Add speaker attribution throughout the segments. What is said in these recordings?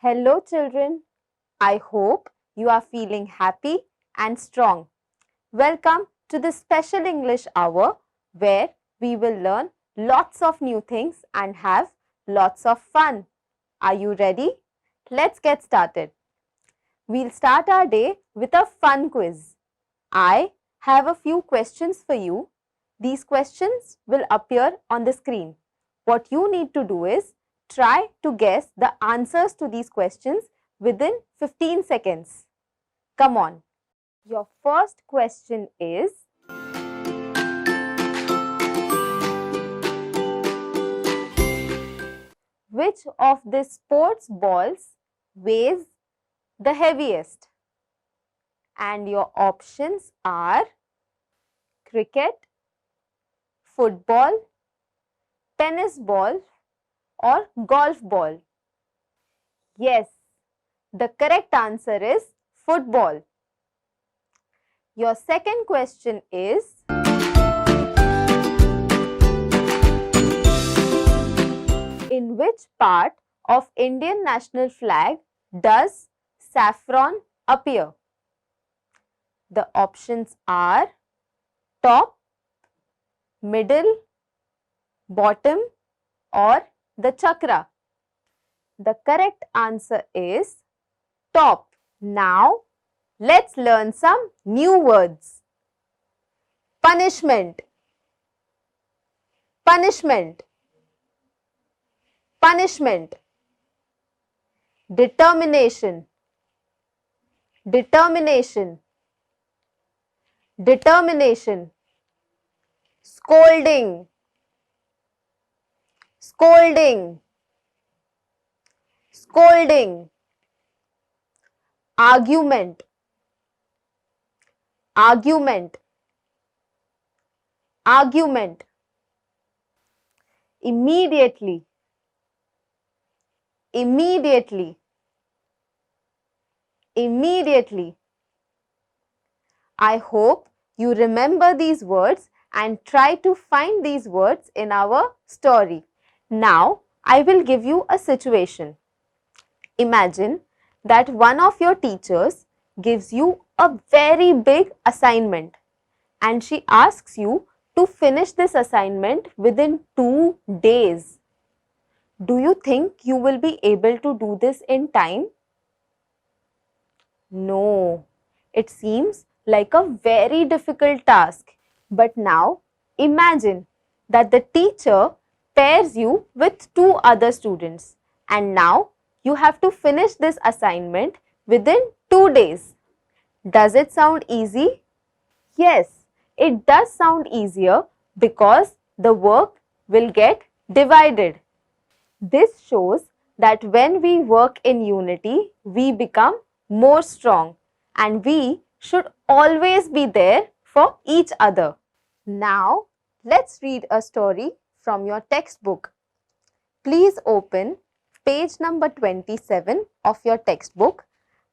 Speaker 1: Hello children, I hope you are feeling happy and strong. Welcome to this special English hour where we will learn lots of new things and have lots of fun. Are you ready? Let's get started. We'll start our day with a fun quiz. I have a few questions for you. These questions will appear on the screen. What you need to do is try to guess the answers to these questions within 15 seconds. Come on. Your first question is, which of the sports balls weighs the heaviest? And your options are cricket, football, tennis ball or golf ball. Yes, the correct answer is football. Your second question is, in which part of Indian national flag does saffron appear? The options are top, middle, bottom or the chakra. The correct answer is top. Now, let's learn some new words. Punishment, punishment, punishment. Determination, determination, determination. Scolding, scolding, scolding. Argument, argument, argument. Immediately, immediately, immediately. I hope you remember these words and try to find these words in our story. Now, I will give you a situation. Imagine that one of your teachers gives you a very big assignment and she asks you to finish this assignment within 2 days. Do you think you will be able to do this in time? No, it seems like a very difficult task. But now imagine that the teacher pairs you with 2 other students and now you have to finish this assignment within 2 days. Does it sound easy? Yes, it does sound easier because the work will get divided. This shows that when we work in unity, we become more strong and we should always be there for each other. Now, let's read a story from your textbook. Please open page number 27 of your textbook.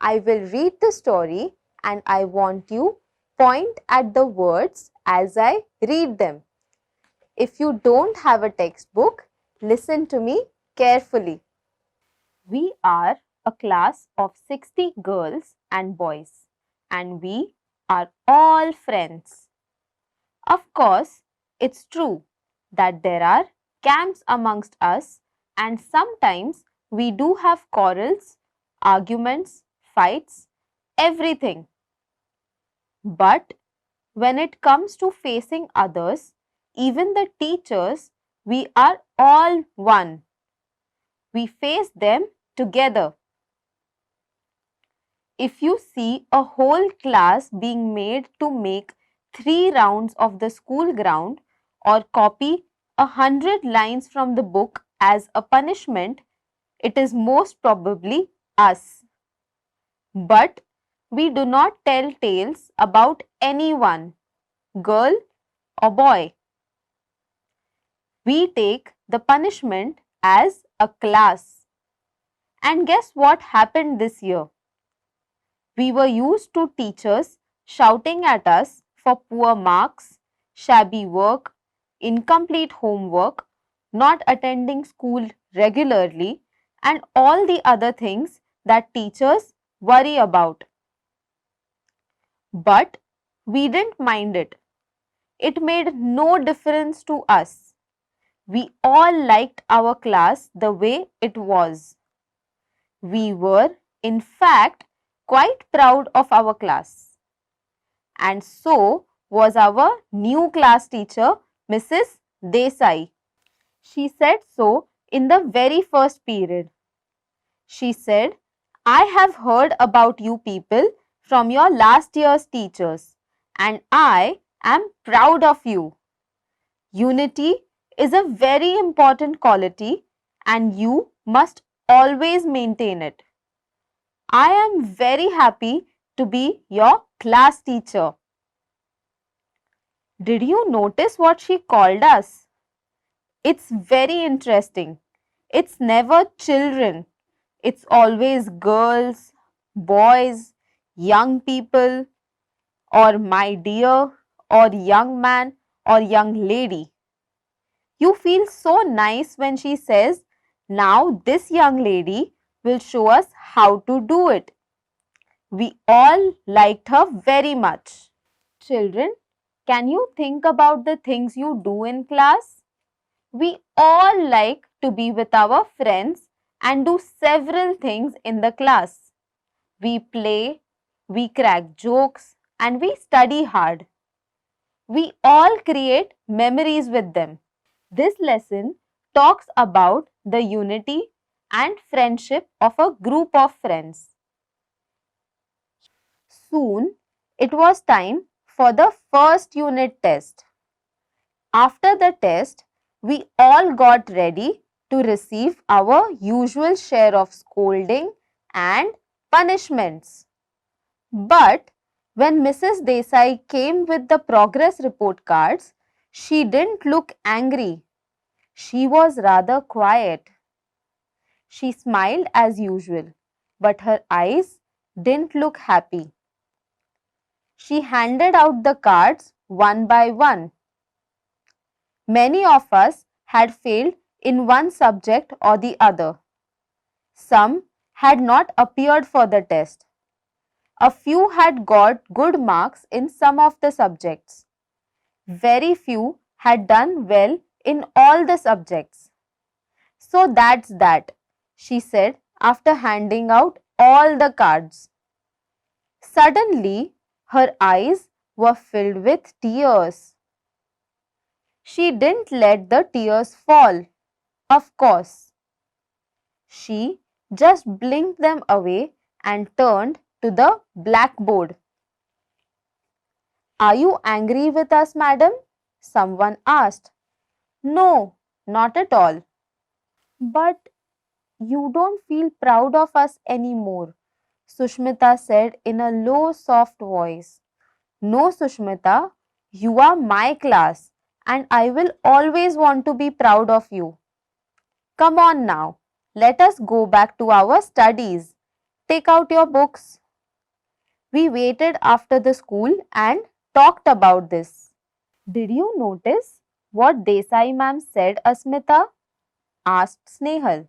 Speaker 1: I will read the story and I want you point at the words as I read them. If you don't have a textbook, listen to me carefully. We are a class of 60 girls and boys and we are all friends. Of course, it's true that there are camps amongst us and sometimes we do have quarrels, arguments, fights, everything. But when it comes to facing others, even the teachers, we are all one. We face them together. If you see a whole class being made to make 3 rounds of the school ground or copy 100 lines from the book as a punishment, it is most probably us. But we do not tell tales about anyone, girl or boy. We take the punishment as a class. And guess what happened this year? We were used to teachers shouting at us for poor marks, shabby work, incomplete homework, not attending school regularly, and all the other things that teachers worry about. But we didn't mind it. It made no difference to us. We all liked our class the way it was. We were, in fact, quite proud of our class. And so was our new class teacher, Mrs. Desai. She said so in the very first period. She said, I have heard about you people from your last year's teachers, and I am proud of you. Unity is a very important quality and you must always maintain it. I am very happy to be your class teacher. Did you notice what she called us? It's very interesting. It's never children. It's always girls, boys, young people, or my dear, or young man, or young lady. You feel so nice when she says, now this young lady will show us how to do it. We all liked her very much. Children, can you think about the things you do in class? We all like to be with our friends and do several things in the class. We play, we crack jokes, and we study hard. We all create memories with them. This lesson talks about the unity and friendship of a group of friends. Soon, it was time for the first unit test. After the test, we all got ready to receive our usual share of scolding and punishments. But when Mrs. Desai came with the progress report cards, she didn't look angry. She was rather quiet. She smiled as usual, but her eyes didn't look happy. She handed out the cards one by one. Many of us had failed in one subject or the other. Some had not appeared for the test. A few had got good marks in some of the subjects. Very few had done well in all the subjects. So that's that, she said after handing out all the cards. Suddenly, her eyes were filled with tears. She didn't let the tears fall, of course. She just blinked them away and turned to the blackboard. Are you angry with us, madam? Someone asked. No, not at all. But you don't feel proud of us anymore, Sushmita said in a low, soft voice. No, Sushmita, you are my class and I will always want to be proud of you. Come on now, let us go back to our studies. Take out your books. We waited after the school and talked about this. Did you notice what Desai ma'am said, Asmita? Asked Snehal.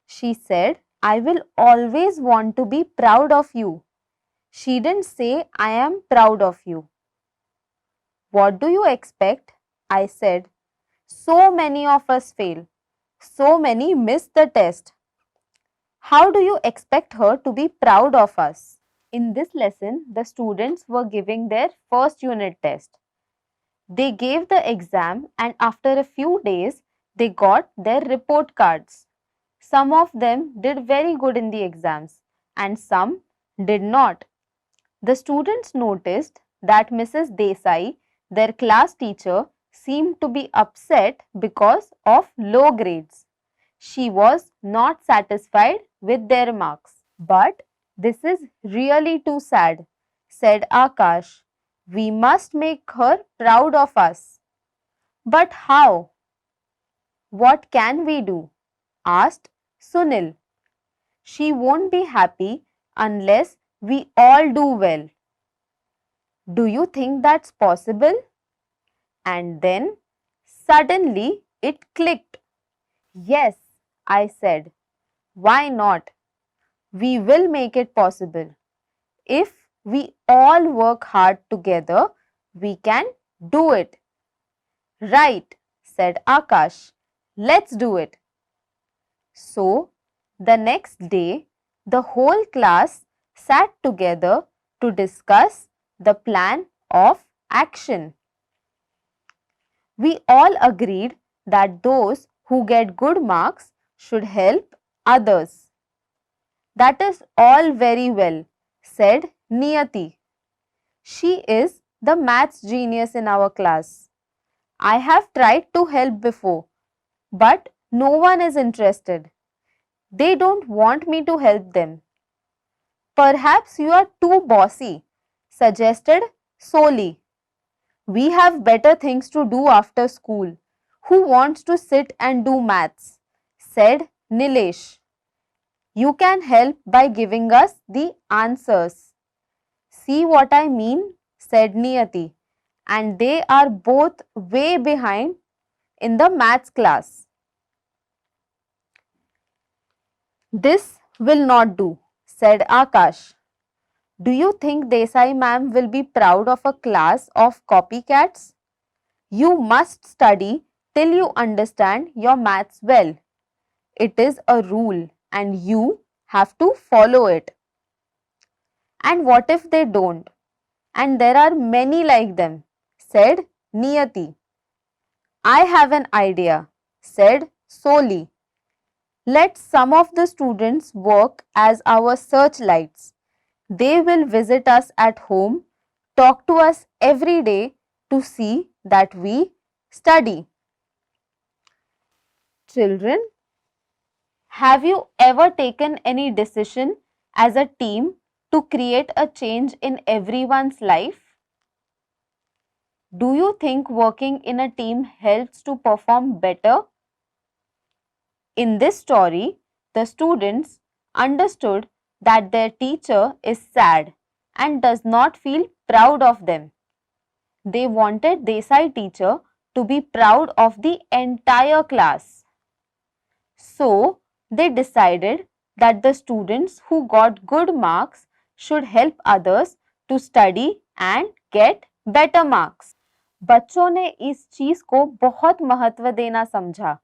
Speaker 1: She said, I will always want to be proud of you. She didn't say, I am proud of you. What do you expect? I said. So many of us fail. So many miss the test. How do you expect her to be proud of us? In this lesson, the students were giving their first unit test. They gave the exam and after a few days, they got their report cards. Some of them did very good in the exams and some did not. The students noticed that Mrs. Desai, their class teacher, seemed to be upset because of low grades. She was not satisfied with their marks. But this is really too sad, said Akash. We must make her proud of us. But how? What can we do? Asked Sunil. She won't be happy unless we all do well. Do you think that's possible? And then suddenly it clicked. Yes, I said. Why not? We will make it possible. If we all work hard together, we can do it. Right, said Akash. Let's do it. So, the next day, the whole class sat together to discuss the plan of action. We all agreed that those who get good marks should help others. That is all very well, said Niyati. She is the maths genius in our class. I have tried to help before, but no one is interested. They don't want me to help them. Perhaps you are too bossy, suggested Soli. We have better things to do after school. Who wants to sit and do maths? Said Nilesh. You can help by giving us the answers. See what I mean? Said Niyati. And they are both way behind in the maths class. This will not do, said Akash. Do you think Desai ma'am will be proud of a class of copycats? You must study till you understand your maths well. It is a rule and you have to follow it. And what if they don't? And there are many like them, said Niyati. I have an idea, said Soli. Let some of the students work as our searchlights. They will visit us at home, talk to us every day to see that we study. Children, have you ever taken any decision as a team to create a change in everyone's life? Do you think working in a team helps to perform better? In this story, the students understood that their teacher is sad and does not feel proud of them. They wanted Desai teacher to be proud of the entire class. So, they decided that the students who got good marks should help others to study and get better marks. बच्चों ने इस चीज को बहुत महत्व देना समझा.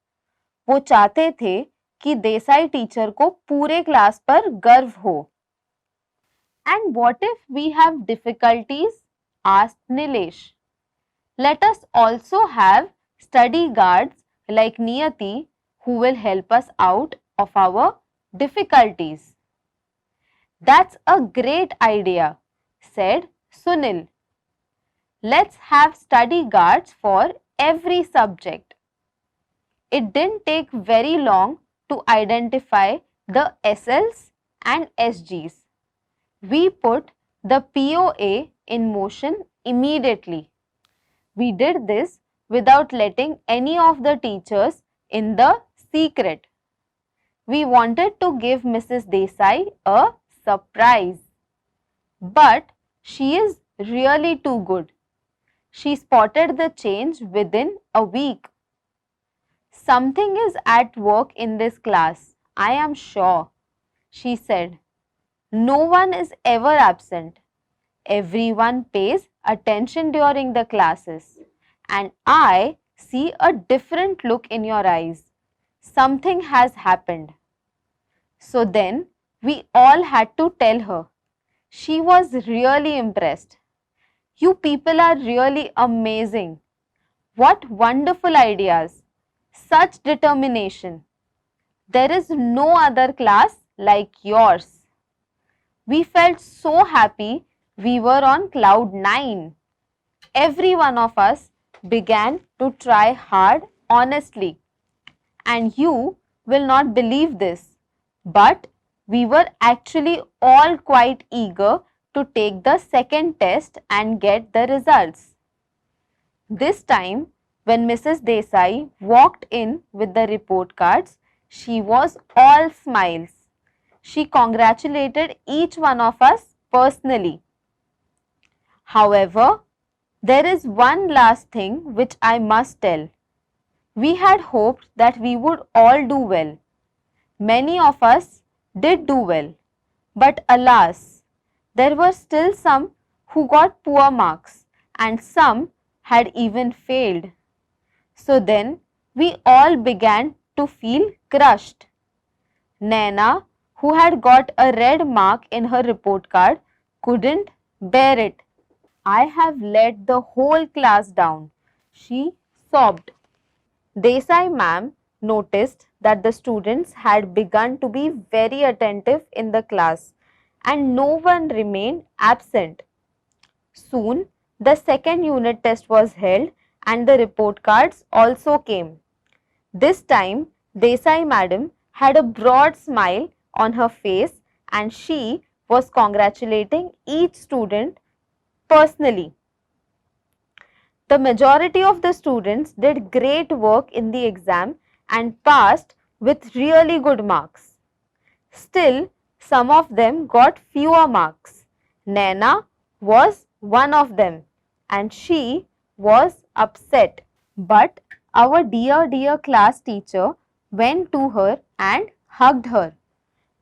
Speaker 1: वो चाहते थे कि देसाई टीचर को पूरे क्लास पर गर्व हो. And what if we have difficulties? Asked Nilesh. Let us also have study guards like Niyati who will help us out of our difficulties. That's a great idea, said Sunil. Let's have study guards for every subject. It didn't take very long to identify the SLs and SGs. We put the POA in motion immediately. We did this without letting any of the teachers in the secret. We wanted to give Mrs. Desai a surprise. But she is really too good. She spotted the change within a week. Something is at work in this class, I am sure, she said. No one is ever absent. Everyone pays attention during the classes. And I see a different look in your eyes. Something has happened. So then we all had to tell her. She was really impressed. You people are really amazing. What wonderful ideas. Such determination. There is no other class like yours. We felt so happy We were on cloud 9. Every one of us began to try hard honestly. And you will not believe this, but we were actually all quite eager to take the second test and get the results. This time, when Mrs. Desai walked in with the report cards, she was all smiles. She congratulated each one of us personally. However, there is one last thing which I must tell. We had hoped that we would all do well. Many of us did do well, but alas, there were still some who got poor marks and some had even failed. So then we all began to feel crushed. Naina, who had got a red mark in her report card, couldn't bear it. I have let the whole class down, she sobbed. Desai ma'am noticed that the students had begun to be very attentive in the class and no one remained absent. Soon, the second unit test was held and the report cards also came. This time, Desai madam had a broad smile on her face and she was congratulating each student personally. The majority of the students did great work in the exam and passed with really good marks. Still, some of them got fewer marks. Naina was one of them and she was upset. But our dear class teacher went to her and hugged her.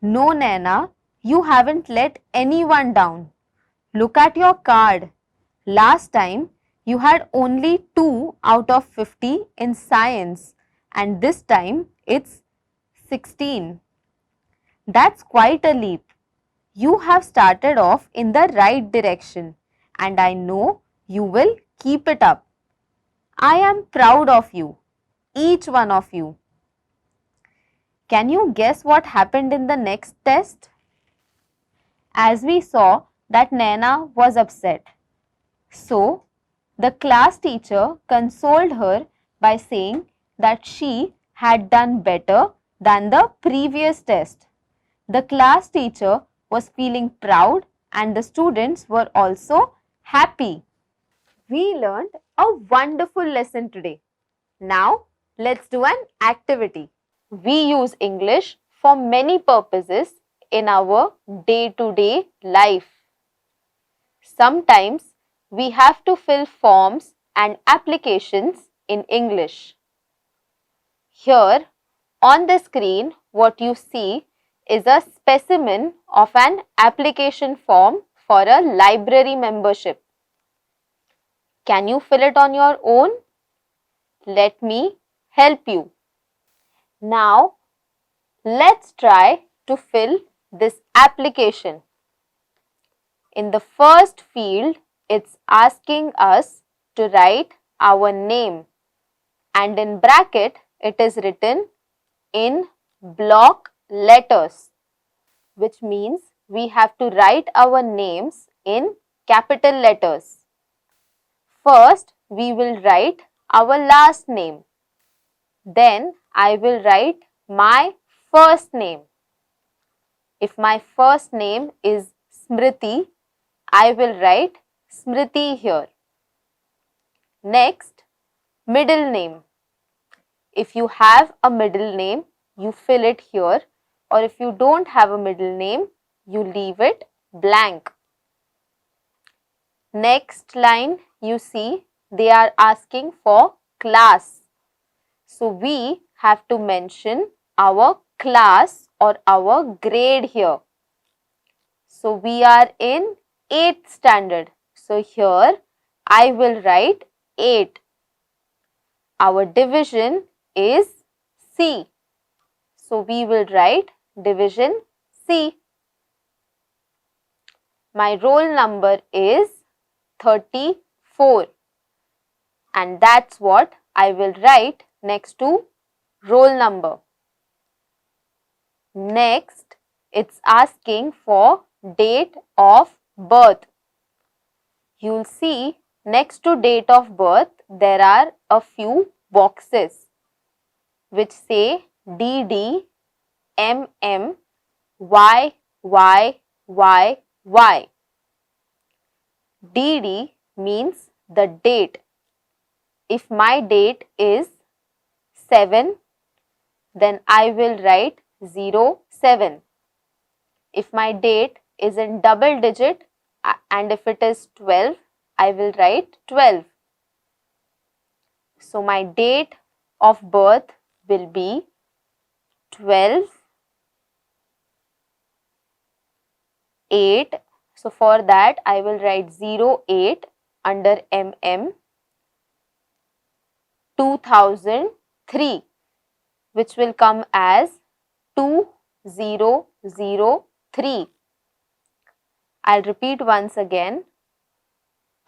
Speaker 1: No, Naina, you haven't let anyone down. Look at your card. Last time you had only 2 out of 50 in science and this time it's 16. That's quite a leap. You have started off in the right direction and I know you will keep it up. I am proud of you, each one of you. Can you guess what happened in the next test? As we saw that Naina was upset. So, the class teacher consoled her by saying that she had done better than the previous test. The class teacher was feeling proud and the students were also happy. We learned a wonderful lesson today. Now, let's do an activity. We use English for many purposes in our day-to-day life. Sometimes we have to fill forms and applications in English. Here on the screen, what you see is a specimen of an application form for a library membership. Can you fill it on your own? Let me help you. Now, let's try to fill this application. In the first field, it's asking us to write our name and in bracket, it is written in block letters, which means we have to write our names in capital letters. First, we will write our last name. Then, I will write my first name. If my first name is Smriti, I will write Smriti here. Next, middle name. If you have a middle name, you fill it here, or if you don't have a middle name, you leave it blank. Next line, you see they are asking for class. So we have to mention our class or our grade here. So we are in 8th standard. So here I will write 8. Our division is C. So we will write division C. My roll number is 34 and that's what I will write next to roll number. Next, it's asking for date of birth. you'll see next to date of birth there are a few boxes which say DD, MM, Y. DD means the date. If my date is 7, then I will write 07. If my date is in double digit and if it is 12, I will write 12. So my date of birth will be 12/8. So for that I will write 08 under MM 2003, which will come as 2003. I'll repeat once again.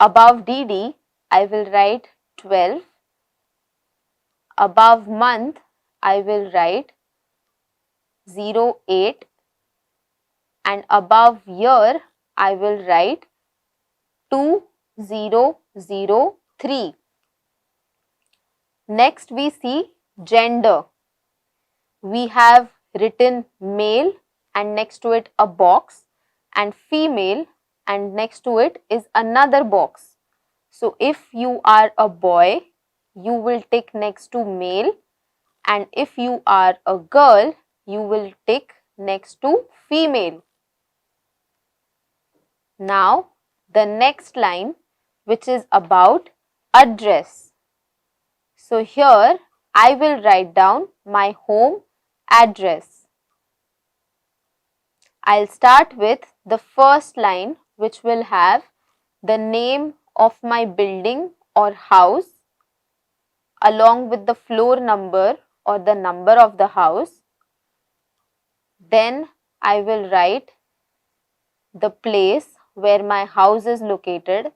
Speaker 1: Above DD, I will write 12. Above month, I will write 08. And above year, I will write 2003. Next, we see gender. We have written male and next to it a box, and female and next to it is another box. So if you are a boy, you will tick next to male, and if you are a girl, you will tick next to female. Now the next line, which is about address. So here I will write down my home address. I'll start with the first line, which will have the name of my building or house along with the floor number or the number of the house. Then I will write the place where my house is located,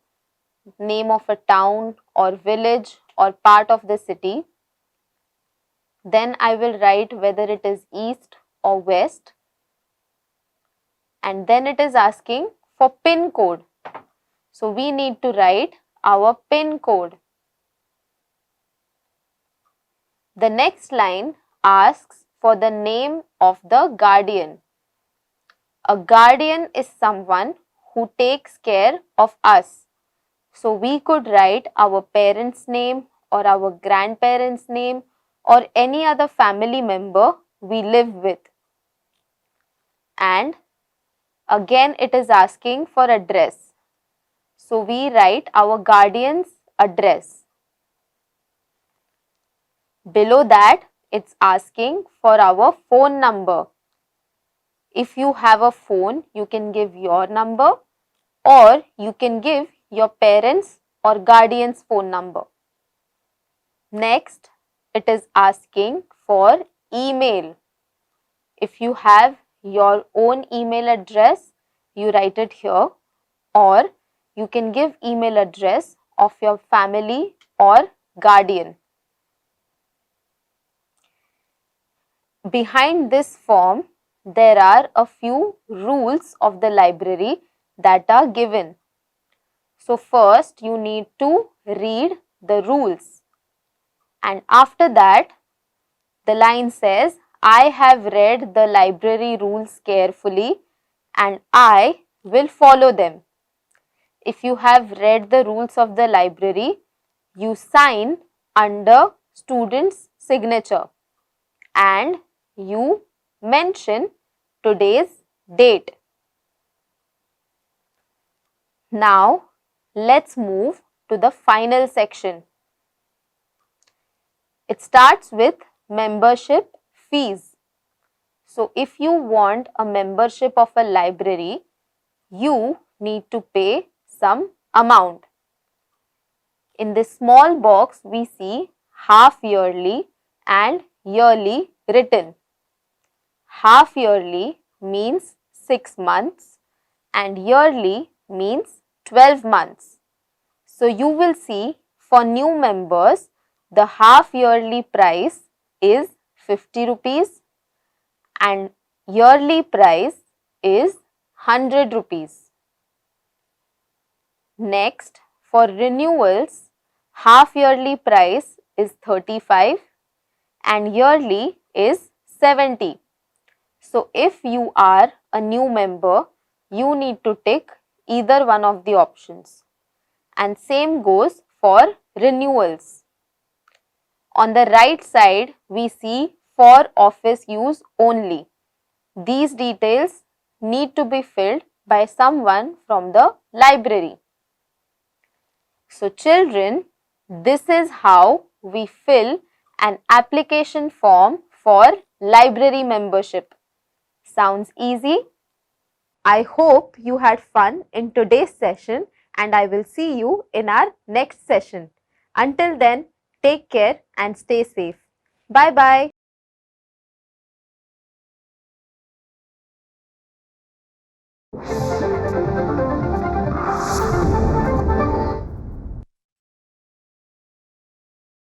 Speaker 1: name of a town or village or part of the city. Then I will write whether it is east or west. And then it is asking for PIN code. So we need to write our PIN code. The next line asks for the name of the guardian. A guardian is someone who takes care of us. So we could write our parents' name or our grandparents' name or any other family member we live with. And again it is asking for address. So we write our guardian's address. Below that, it's asking for our phone number. If you have a phone, you can give your number or you can give your parents' or guardian's phone number. Next, it is asking for email. If you have your own email address, you write it here, or you can give email address of your family or guardian. Behind this form, there are a few rules of the library that are given. So first you need to read the rules, and after that the line says, I have read the library rules carefully and I will follow them. If you have read the rules of the library, you sign under student's signature and you mention today's date. Now let's move to the final section. It starts with membership fees. So if you want a membership of a library, you need to pay some amount. In this small box, we see half yearly and yearly written. Half yearly means 6 months and yearly means 12 months. So you will see for new members, the half yearly price is 50 rupees and yearly price is 100 rupees. Next, for renewals, half yearly price is 35 and yearly is 70. So if you are a new member, you need to tick either one of the options. And same goes for renewals. On the right side, we see for office use only. These details need to be filled by someone from the library. So children, this is how we fill an application form for library membership. Sounds easy? I hope you had fun in today's session and I will see you in our next session. Until then, take care and stay safe. Bye bye.